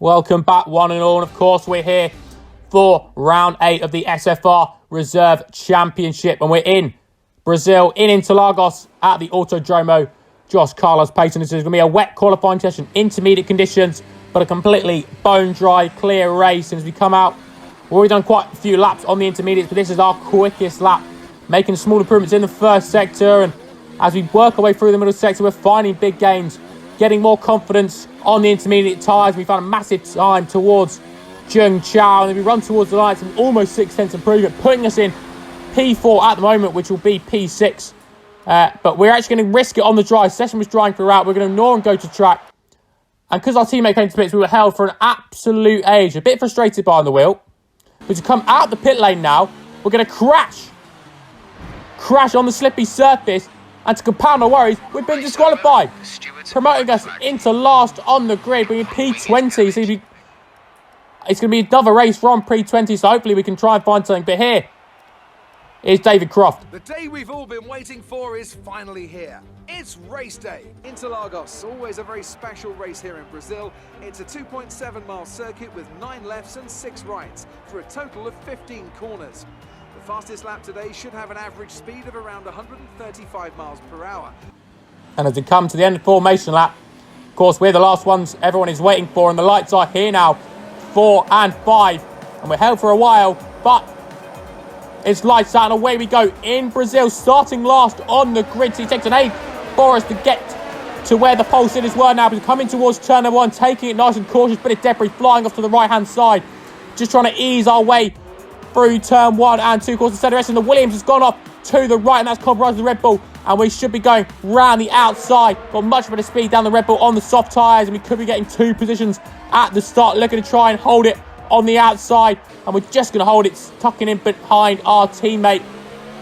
Welcome back, one and all. And of course, we're here for round 8 of the SFR Reserve Championship. And we're in Brazil, in Interlagos, at the Autodromo Jos Carlos Payton. This is going to be a wet qualifying session, intermediate conditions, but a completely bone-dry, clear race. And as we come out, we've already done quite a few laps on the intermediates, but this is our quickest lap, making small improvements in the first sector. And as we work our way through the middle sector, we're finding big gains, getting more confidence on the intermediate tyres. We found a massive time towards Jung Chao, and then we run towards the line, some almost 6 tenths improvement, putting us in P4 at the moment, which will be P6. But we're actually going to risk it on the dry. Session was drying throughout. We're going to ignore and go to track. And because our teammate came to pits, we were held for an absolute age. A bit frustrated behind the wheel. But to come out the pit lane now, we're going to crash on the slippy surface. And to compound our worries, we've been disqualified, promoting us into last on the grid. We're in P20, so it's going to be another race from P20, so hopefully we can try and find something. But here is David Croft. The day we've all been waiting for is finally here. It's race day. Interlagos, always a very special race here in Brazil. It's a 2.7-mile circuit with 9 lefts and 6 rights for a total of 15 corners. The fastest lap today should have an average speed of around 135 miles per hour. And as we come to the end of the formation lap, of course, we're the last ones everyone is waiting for, and the lights are here now, 4 and 5. And we're held for a while, but it's lights out and away we go in Brazil, starting last on the grid. So it takes an age for us to get to where the pole sitters were now. We're coming towards turn number 1, taking it nice and cautious, but it's debris flying off to the right-hand side. Just trying to ease our way through turn 1 and 2. Of course, the center and the Williams has gone off to the right, and that's compromised the Red Bull. And we should be going round the outside. Got much better speed down the Red Bull on the soft tyres, and we could be getting 2 positions at the start, looking to try and hold it on the outside. And we're just going to hold it, tucking in behind our teammate.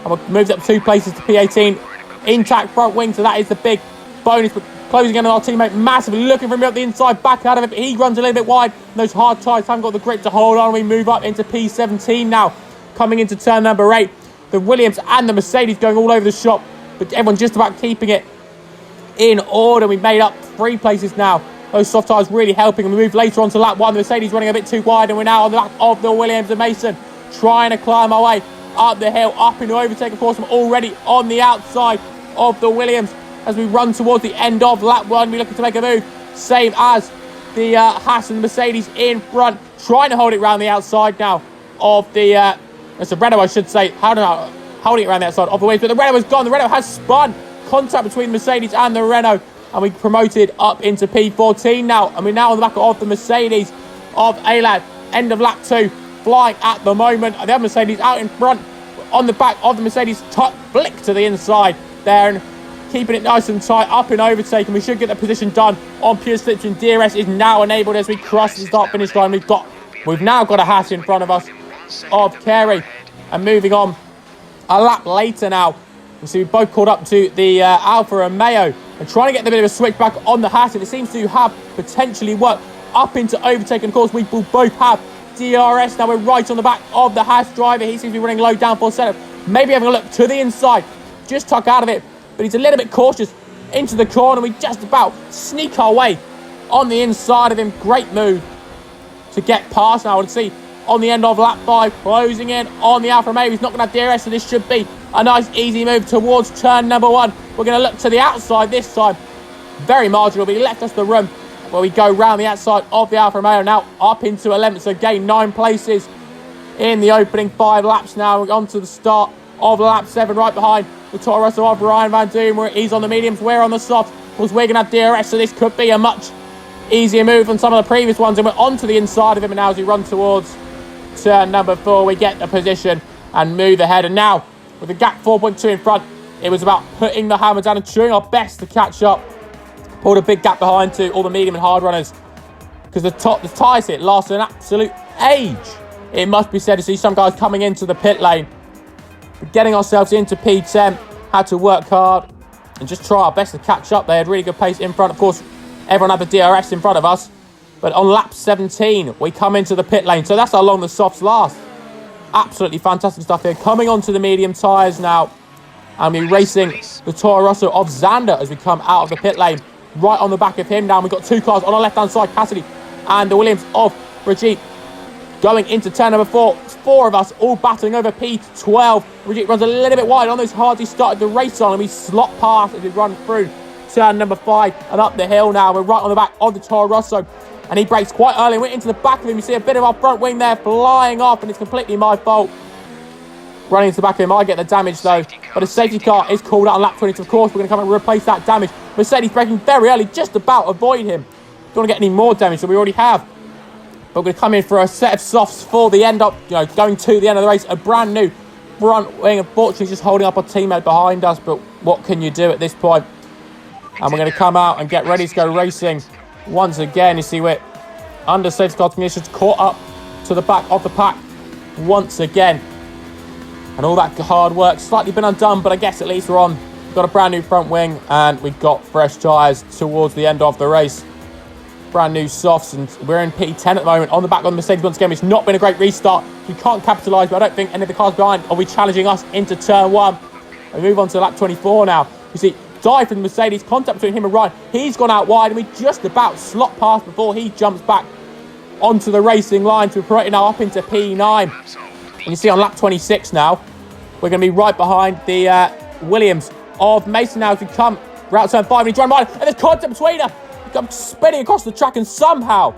And we've moved up 2 places to P18. Intact front wing, so that is the big bonus. But closing in on our teammate massively, looking for him up the inside, back out of it. But he runs a little bit wide, and those hard tyres haven't got the grip to hold on. We move up into P17 now, coming into turn number 8. The Williams and the Mercedes going all over the shop, but everyone just about keeping it in order. We've made up 3 places now. Those soft tyres really helping. And we move later on to lap 1. The Mercedes running a bit too wide, and we're now on the back of the Williams and Mason, trying to climb our way up the hill, up into overtake. Of course, I'm already on the outside of the Williams as we run towards the end of lap 1. We're looking to make a move, same as the Haas and the Mercedes in front, trying to hold it around the outside now of the it's a Renault, I should say. Holding it around the outside of the way, but the Renault has gone. The Renault has spun. Contact between the Mercedes and the Renault, and we promoted up into P14 now. And we're now on the back of the Mercedes of Alad. End of lap 2, flying at the moment. The other Mercedes out in front, on the back of the Mercedes, top flick to the inside there, and keeping it nice and tight up in overtake. And we should get the position done on pure slips, and DRS is now enabled as we cross the start-finish line. We've now got a Haas in front of us of Kerry, and moving on a lap later now. You see, we both caught up to the Alfa Romeo and trying to get a bit of a switch back on the Haas, and it seems to have potentially worked up into overtake. And of course, we will both have DRS. Now we're right on the back of the Haas driver. He seems to be running low downforce setup, maybe having a look to the inside, just tuck out of it, but he's a little bit cautious into the corner. We just about sneak our way on the inside of him. Great move to get past now, and see on the end of lap 5, closing in on the Alfa Romeo. He's not going to have DRS, so this should be a nice easy move towards turn number 1. We're going to look to the outside this time. Very marginal, but he left us the room where we go round the outside of the Alfa Romeo, now up into 11th, so gain 9 places in the opening 5 laps now. We're on to the start of lap 7, right behind the Toro Rosso of Ryan Van Doom, where he's on the mediums, we're on the soft, because we're going to have DRS, so this could be a much easier move than some of the previous ones. And we're on to the inside of him, and now as we run towards turn number 4, we get the position and move ahead. And now with the gap 4.2 in front, it was about putting the hammer down and doing our best to catch up. Pulled a big gap behind to all the medium and hard runners, because the tyre sit lasted an absolute age, it must be said, to see some guys coming into the pit lane. But getting ourselves into P10, had to work hard and just try our best to catch up. They had really good pace in front. Of course, everyone had the DRS in front of us. But on lap 17, we come into the pit lane. So that's how long the softs last. Absolutely fantastic stuff here. Coming onto the medium tyres now. And we're racing the Toro Rosso of Xander as we come out of the pit lane. Right on the back of him now. We've got 2 cars on our left-hand side. Cassio and the Williams of Brigitte going into turn number 4. It's 4 of us all battling over P12. Brigitte runs a little bit wide on those hards he started the race on, and we slot past as we run through turn number 5 and up the hill now. We're right on the back of the Toro Rosso, and he brakes quite early. We're into the back of him. You see a bit of our front wing there flying off, and it's completely my fault. Running into the back of him, I get the damage though, but a safety car is called out on lap 22. Of course, we're going to come and replace that damage. Mercedes braking very early, just about avoid him. Don't want to get any more damage than we already have. But we're going to come in for a set of softs for the end up, going to the end of the race. A brand new front wing, unfortunately, just holding up our teammate behind us. But what can you do at this point? And we're going to come out and get ready to go racing once again. You see, we're under safety car conditions, caught up to the back of the pack once again. And all that hard work slightly been undone, but I guess at least we're on. We've got a brand new front wing, and we've got fresh tyres towards the end of the race. Brand new softs, and we're in P10 at the moment on the back of the Mercedes once again. It's not been a great restart. We can't capitalise, but I don't think any of the cars behind will be challenging us into turn 1. We move on to lap 24 now. You see, dive from the Mercedes, contact between him and Ryan. He's gone out wide, and we just about slot past before he jumps back onto the racing line. So we're promoted now up into P9. And you see on lap 26 now, we're going to be right behind the Williams of Mason now as we come route turn 5, and he's run wide, and there's contact between us. He comes spinning across the track, and somehow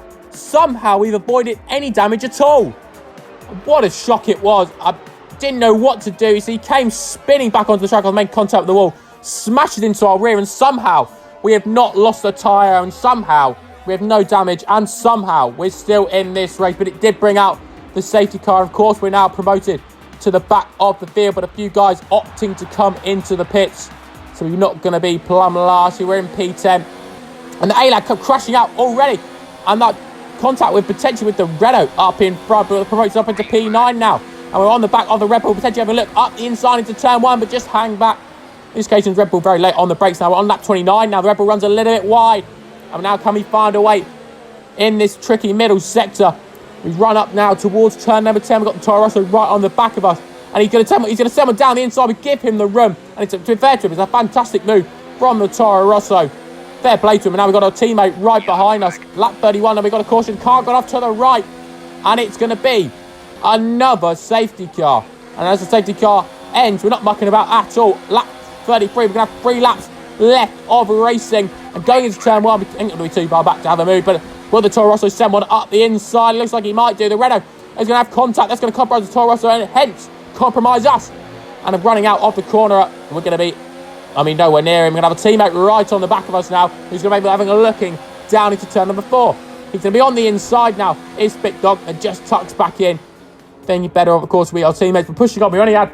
we've avoided any damage at all. What a shock it was. I didn't know what to do. You see, he came spinning back onto the track on main contact with the wall, smashes into our rear, and somehow we have not lost a tyre, and somehow we have no damage, and somehow we're still in this race. But it did bring out the safety car. Of course, we're now promoted to the back of the field, but a few guys opting to come into the pits. So we're not going to be plumb last. We're in P10. And the A-Lag come crashing out already. And that contact with potentially with the Renault up in front, but the promotes up into P9 now. And we're on the back of the Red Bull, potentially having a look up the inside into turn 1, but just hang back. In this case, Red Bull very late on the brakes now. We're on lap 29 now. The Red Bull runs a little bit wide. And now can we find a way in this tricky middle sector? We've run up now towards turn number 10. We've got the Toro Rosso right on the back of us. And he's going to send one down the inside. We give him the room. And to be fair to him, it's a fantastic move from the Toro Rosso. Fair play to him. And now we've got our teammate right behind us. Lap 31, and we've got a caution. Car got off to the right. And it's going to be another safety car. And as the safety car ends, we're not mucking about at all. Lap 33, we're going to have 3 laps left of racing. And going into turn 1, we ain't going to be too far back to have a move. But will the Toro Rosso send one up the inside? It looks like he might do. The Renault is going to have contact. That's going to compromise the Toro Rosso and hence compromise us. And running out of the corner, we're going to be, nowhere near him. We're going to have a teammate right on the back of us now who's going to be having a looking down into turn number 4. He's going to be on the inside now. Is Spit Dog and just tucks back in. Then you're better off, of course, we, our teammates, were pushing on. We only had,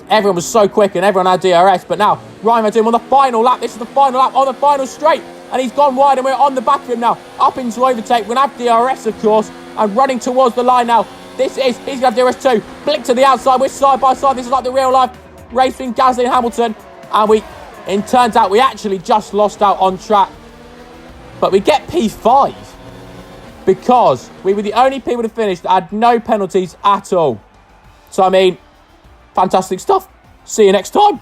everyone was so quick and everyone had DRS. But now, Ryan Van Doom on the final lap. This is the final lap on the final straight. And he's gone wide and we're on the back of him now. Up into overtake. We're going to have DRS, of course. And running towards the line now. He's going to have DRS too. Blink to the outside. We're side by side. This is like the real life race between Gasly and Hamilton. And it turns out we actually just lost out on track. But we get P5 because we were the only people to finish that had no penalties at all. So, fantastic stuff. See you next time.